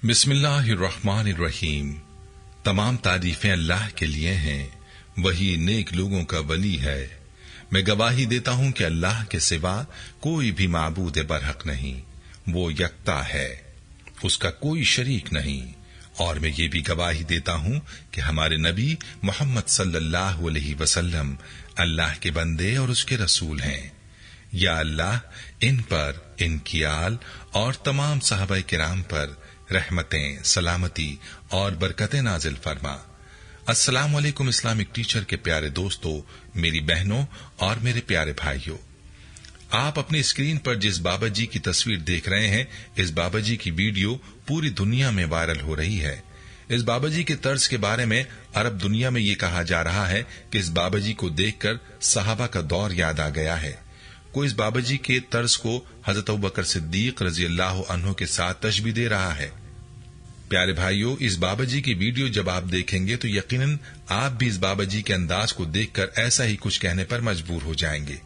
बिस्मिल्लाहिर्रहमानिर्रहीम। तमाम तारीफें अल्लाह के लिए हैं, वही नेक लोगों का वली है। मैं गवाही देता हूं कि अल्लाह के सिवा कोई भी माबूद बरहक नहीं, वो यकता है, उसका कोई शरीक नहीं। और मैं ये भी गवाही देता हूं कि हमारे नबी मोहम्मद सल्लल्लाहु अलैहि वसल्लम अल्लाह के बंदे और उसके रसूल हैं। या अल्लाह इन पर, इनकी आल और तमाम सहाबा किराम पर रहमतें, सलामती और बरकतें नाजिल फरमा। अस्सलाम वालेकुम इस्लामिक टीचर के प्यारे दोस्तों, मेरी बहनों और मेरे प्यारे भाइयों, आप अपनी स्क्रीन पर जिस बाबा जी की तस्वीर देख रहे हैं, इस बाबा जी की वीडियो पूरी दुनिया में वायरल हो रही है। इस बाबा जी के तर्ज के बारे में अरब दुनिया में ये कहा जा रहा है कि इस बाबा जी को देखकर सहाबा का दौर याद आ गया है। कोई इस बाबा जी के तर्ज को हजरत अबू बकर सिद्दीक रजी अल्लाह अन्हु के साथ तशबीह दे रहा है। प्यारे भाइयों, इस बाबा जी की वीडियो जब आप देखेंगे तो यकीनन आप भी इस बाबा जी के अंदाज को देखकर ऐसा ही कुछ कहने पर मजबूर हो जाएंगे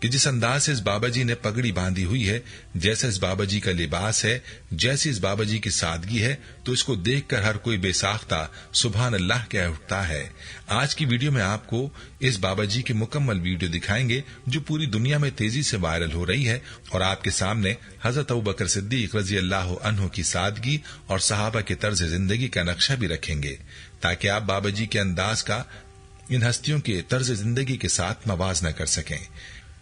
कि जिस अंदाज से इस बाबा जी ने पगड़ी बांधी हुई है, जैसा इस बाबा जी का लिबास है, जैसी इस बाबा जी की सादगी है, तो इसको देखकर हर कोई बेसाख्ता सुभान अल्लाह कह उठता है। आज की वीडियो में आपको इस बाबा जी की मुकम्मल वीडियो दिखाएंगे जो पूरी दुनिया में तेजी से वायरल हो रही है, और आपके सामने हजरत अबू बकर सिद्दीक रजी अल्लाह अन्हु की सादगी और सहाबा के तर्ज जिंदगी का नक्शा भी रखेंगे, ताकि आप बाबा जी के अंदाज का इन हस्तियों के तर्ज जिंदगी के साथ मवाजना कर सकें।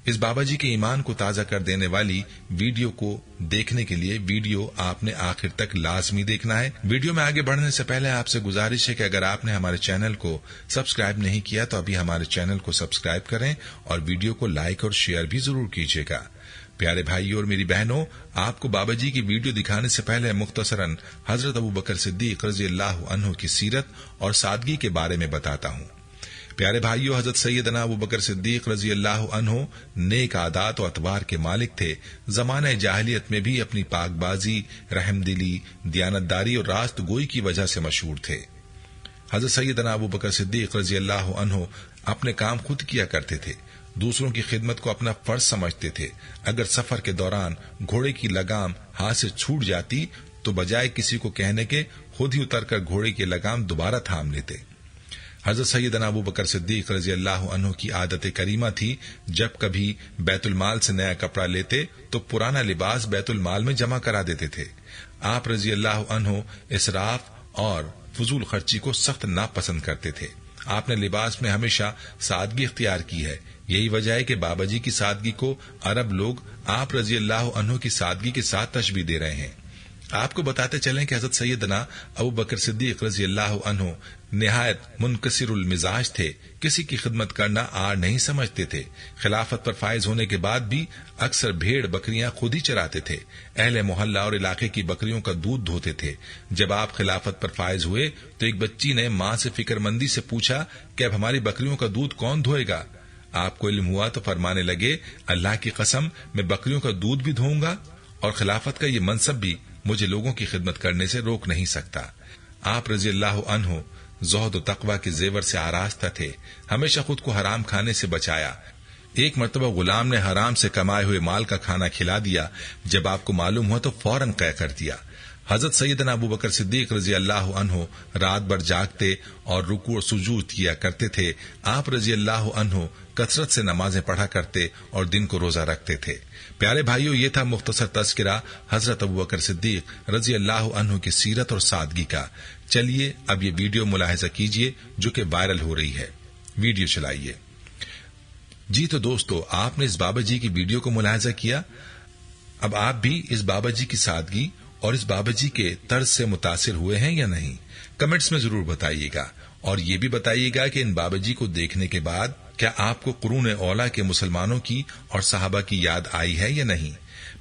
इस बाबा जी के ईमान को ताजा कर देने वाली वीडियो को देखने के लिए वीडियो आपने आखिर तक लाजमी देखना है। वीडियो में आगे बढ़ने से पहले आपसे गुजारिश है कि अगर आपने हमारे चैनल को सब्सक्राइब नहीं किया तो अभी हमारे चैनल को सब्सक्राइब करें और वीडियो को लाइक और शेयर भी जरूर कीजिएगा। प्यारे भाइयों और मेरी बहनों, आपको बाबा जी की वीडियो दिखाने से पहले मुख्तसरन हजरत अबू बकर सिद्दीक रजी अल्लाह अन्हु की सीरत और सादगी के बारे में बताता हूँ। प्यारे भाइयों, हजरत सैयदना अबू बकर सिद्दीक रजी अल्लाह अन्हु नेक आदात और अतबार के मालिक थे। जमाने जाहिलियत में भी अपनी पाकबाजी, रहमदिली, दियानतदारी और रास्त गोई की वजह से मशहूर थे। हजरत सैयदना अबू बकर सिद्दीक रजी अल्लाह अन्हु अपने काम खुद किया करते थे, दूसरों की खिदमत को अपना फर्ज समझते थे। अगर सफर के दौरान घोड़े की लगाम हाथ से छूट जाती तो बजाय किसी को कहने के खुद ही उतरकर घोड़े की लगाम दोबारा थाम लेते। हजरत सैयदना अबू बकर सिद्दीक रजी अल्लाह अन्हु की आदत करीमा थी, जब कभी बैतुल माल से नया कपड़ा लेते तो पुराना लिबास बैतुल माल में जमा करा देते थे। आप रजी अल्लाह अन्हु इसराफ और फजूल खर्ची को सख्त नापसंद करते थे। आपने लिबास में हमेशा सादगी इख्तियार की है। यही वजह है कि बाबा जी की सादगी को अरब लोग आप रजी अल्लाह अन्हु की सादगी के साथ तशबीह दे रहे हैं। आपको बताते चलें कि हजरत सैयदना अबू बकर सिद्दीक रजी अल्लाह अन्हु निहायत मुनकसिरुल मिजाज थे, किसी की खिदमत करना आर नहीं समझते थे। खिलाफत पर फायज होने के बाद भी अक्सर भेड़ बकरियां खुद ही चराते थे। अहले मोहल्ला और इलाके की बकरियों का दूध धोते थे। जब आप खिलाफत पर फायज हुए तो एक बच्ची ने माँ से फिक्रमंदी से पूछा कि अब हमारी बकरियों का दूध कौन धोएगा। आपको इल्म हुआ तो फरमाने लगे, अल्लाह की कसम, मैं बकरियों का दूध भी धोऊंगा और खिलाफत का ये मनसब भी मुझे लोगों की खिदमत करने से रोक नहीं सकता। आप रजी अल्लाह अन्हु ज़ुहद और तक़वा के जेवर से आरास्ता थे, हमेशा खुद को हराम खाने से बचाया। एक मर्तबा गुलाम ने हराम से कमाए हुए माल का खाना खिला दिया। जब आपको मालूम हुआ तो फौरन क़य कर दिया। हजरत सैयदना अबू बकर सिद्दीक रजी अल्लाह अन्हु रात भर जागते और रुकू और सुजूद किया करते थे। आप रजी अल्लाह अन्हु कसरत से नमाजें पढ़ा करते और दिन को रोजा रखते थे। प्यारे भाइयों, ये था मुख्तसर तज़किरा हजरत अबू बकर सिद्दीक रजी अल्लाह अन्हु की सीरत और सादगी का। चलिए अब ये वीडियो मुलाहिजा कीजिए जो कि वायरल हो रही है। वीडियो चलाइए। जी तो दोस्तों, आपने इस बाबा जी की वीडियो को मुलाहिजा किया। अब आप भी इस बाबा जी की सादगी और इस बाबा जी के तर्ज से मुतासिर हुए हैं या नहीं, कमेंट्स में जरूर बताइएगा। और ये भी बताइएगा कि इन बाबा जी को देखने के बाद क्या आपको कुरून औला के मुसलमानों की और सहाबा की याद आई है या नहीं।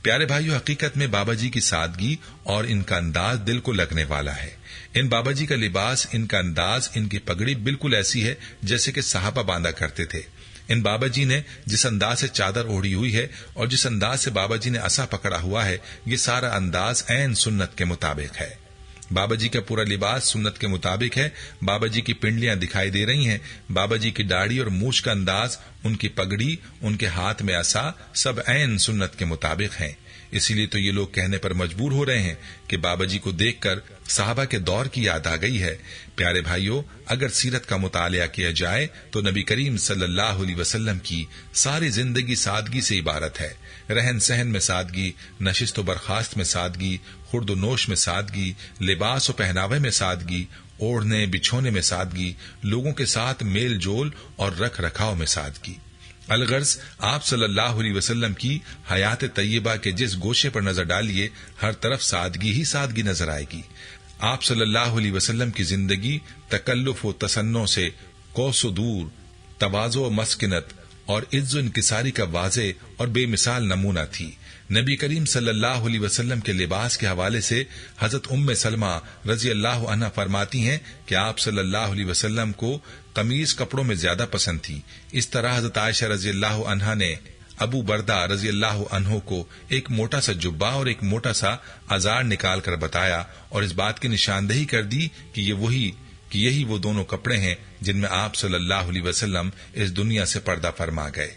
प्यारे भाइयों, हकीकत में बाबा जी की सादगी और इनका अंदाज दिल को लगने वाला है। इन बाबा जी का लिबास, इनका अंदाज, इनकी पगड़ी बिल्कुल ऐसी है जैसे कि सहाबा बांधा करते थे। इन बाबा जी ने जिस अंदाज से चादर ओढ़ी हुई है और जिस अंदाज से बाबा जी ने असा पकड़ा हुआ है, ये सारा अंदाज ऐन सुन्नत के मुताबिक है। बाबा जी का पूरा लिबास सुन्नत के मुताबिक है। बाबा जी की पिंडलियां दिखाई दे रही हैं। बाबा जी की दाढ़ी और मूछ का अंदाज, उनकी पगड़ी, उनके हाथ में असा, सब ऐन सुन्नत के मुताबिक हैं। इसीलिए तो ये लोग कहने पर मजबूर हो रहे हैं कि बाबा जी को देखकर साहबा के दौर की याद आ गई है। प्यारे भाइयों, अगर सीरत का मुतालिया किया जाए तो नबी करीम सल्लल्लाहु अलैहि वसल्लम की सारी जिंदगी सादगी से इबारत है। रहन सहन में सादगी, नशिस्त व बर्खास्त में सादगी, खुर्द नोश में सादगी, लिबास व पहनावे में सादगी, ओढ़ने बिछोने में सादगी, लोगों के साथ मेल जोल और रख रखाव में सादगी। अलगर्ज आप सल्लल्लाहु अलैहि वसल्लम की हयात तय्यबा के जिस गोशे पर नजर डालिए, हर तरफ सादगी ही सादगी नजर आएगी। आप सल्लल्लाहु अलैहि वसल्लम की जिंदगी तकल्लुफ व तसन्नो से कौसो दूर, तवाज़ो व मस्किनत और इज्जो इनकिसारी का वाज़े और बेमिसाल नमूना थी। नबी करीम सल्लल्लाहु अलैहि वसल्लम के लिबास के हवाले से हजरत उम्मे सलमा रजी अल्लाह अन्हा फरमाती हैं कि आप सल्लल्लाहु अलैहि वसल्लम को कमीज कपड़ों में ज्यादा पसंद थी। इस तरह हजरत आयशा रजी अल्लाह अन्हा ने अबू बरदा रजी अल्लाह अन्हो को एक मोटा सा जुब्बा और एक मोटा सा अजार निकाल कर बताया और इस बात की निशानदेही कर दी कि यही वो दोनों कपड़े हैं जिनमें आप सल्लल्लाहु अलैहि वसल्लम इस दुनिया से पर्दा फरमा गए।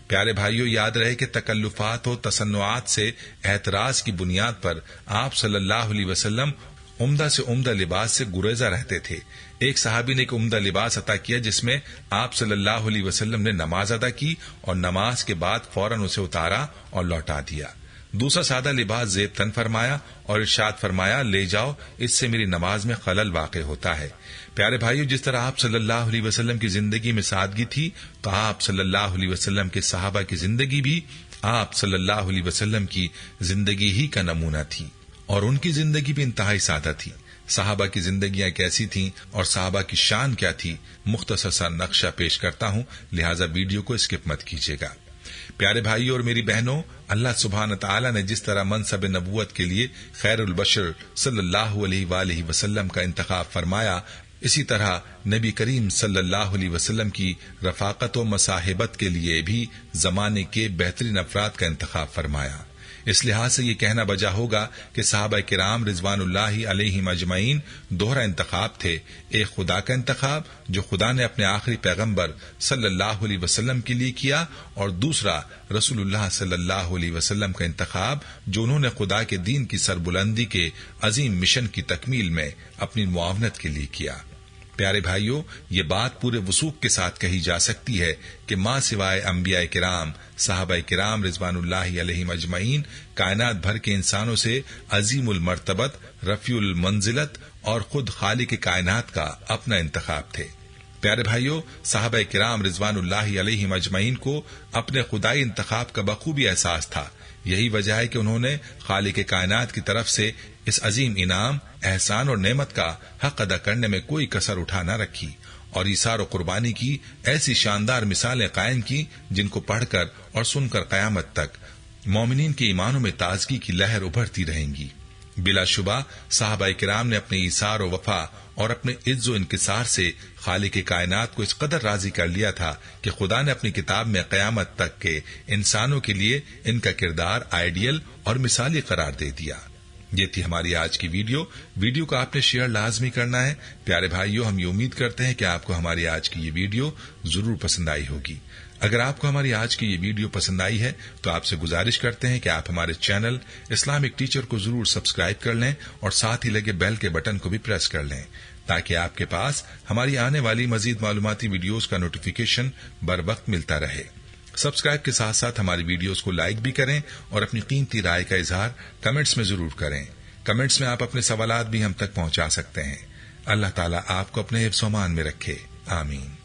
प्यारे भाइयों, याद रहे कि तकल्लुफात और तसन्नुआत से एतराज की बुनियाद पर आप सल्लल्लाहु अलैहि वसल्लम उम्दा से उम्दा लिबास से गुरेजा रहते थे। एक सहाबी ने एक उम्दा लिबास अता किया जिसमें आप सल्लल्लाहु अलैहि वसल्लम ने नमाज अदा की और नमाज के बाद फौरन उसे उतारा और लौटा दिया। दूसरा सादा लिबास जेब तन फरमाया और इरशाद फरमाया, ले जाओ, इससे मेरी नमाज में खलल वाक़े होता है। प्यारे भाइयों, जिस तरह आप सल्लल्लाहु अलैहि वसल्लम की जिंदगी में सादगी थी, तो आप सल्लल्लाहु अलैहि वसल्लम के सहाबा की जिंदगी भी आप सल्लल्लाहु अलैहि वसल्लम की जिंदगी ही का नमूना थी और उनकी जिंदगी भी इंतहाई सादा थी। सहाबा की जिंदगियां कैसी थीं और सहाबा की शान क्या थी, मुख्तसर सा नक्शा पेश करता हूं, लिहाजा वीडियो को स्किप मत कीजिएगा। प्यारे भाइयों और मेरी बहनों, अल्लाह सुब्हान तआला ने जिस तरह मनसब नबुवत के लिए खैरुल बशर सल्लल्लाहु अलैहि वसल्लम का इंतखाब फरमाया, इसी तरह नबी करीम सल्लल्लाहु अलैहि वसल्लम की रफाकत व मसाहिबत के लिए भी जमाने के बेहतरीन अफराद का इंतखाब फरमाया। इस लिहाज से ये कहना बजा होगा कि सहाबा किराम रिजवानुल्लाहि अलैहिम अजमईन दोहरा इंतखाब थे। एक खुदा का इंतखाब जो खुदा ने अपने आखिरी पैगंबर सल्लल्लाहु अलैहि वसल्लम के लिए किया, और दूसरा रसूलुल्लाह सल्लल्लाहु अलैहि वसल्लम का इंतखाब जो उन्होंने खुदा के दीन की सरबुलंदी के अजीम मिशन की तकमील में अपनी मुआवनत के लिए किया। प्यारे भाइयों, ये बात पूरे वसूख के साथ कही जा सकती है कि मां सिवाय अंबिया किराम, साहबा किराम रिजवानुल्लाहि अलैहिम अजमईन कायनात भर के इंसानों से अजीमुल मर्तबत, रफीउल मंजिलत और खुद खालिक कायनात का अपना इंतखाब थे। प्यारे भाइयों, साहबा किराम रिजवानुल्लाहि अलैहिम अजमईन को अपने खुदाई इंतखाब का बखूबी एहसास था। यही वजह है कि उन्होंने खालिक कायनात की तरफ से इस अजीम इनाम, एहसान और नेमत का हक अदा करने में कोई कसर उठा न रखी और ईसार और कुर्बानी की ऐसी शानदार मिसालें कायम की जिनको पढ़कर और सुनकर कयामत तक मोमिनीन के ईमानों में ताजगी की लहर उभरती रहेंगी। बिलाशुबा साहबा किराम ने अपने ईसार और वफा और अपने इज्जो इनकिसार से खालिक कायनात को इस कदर राजी कर लिया था कि खुदा ने अपनी किताब में कयामत तक के इंसानों के लिए इनका किरदार आइडियल और मिसाली करार दे दिया। ये थी हमारी आज की वीडियो को आपने शेयर लाजमी करना है। प्यारे भाइयों, हम ये उम्मीद करते हैं कि आपको हमारी आज की ये वीडियो जरूर पसंद आई होगी। अगर आपको हमारी आज की ये वीडियो पसंद आई है तो आपसे गुजारिश करते हैं कि आप हमारे चैनल इस्लामिक टीचर को जरूर सब्सक्राइब कर लें और साथ ही लगे बेल के बटन को भी प्रेस कर लें ताकि आपके पास हमारी आने वाली मजीद मालूमाती वीडियोस का नोटिफिकेशन बर वक्त मिलता रहे। सब्सक्राइब के साथ साथ हमारी वीडियोस को लाइक भी करें और अपनी कीमती राय का इजहार कमेंट्स में जरूर करें। कमेंट्स में आप अपने सवालात भी हम तक पहुंचा सकते हैं। अल्लाह ताला आपको अपने हिफ्ज़-ओ-मान में रखे। आमीन।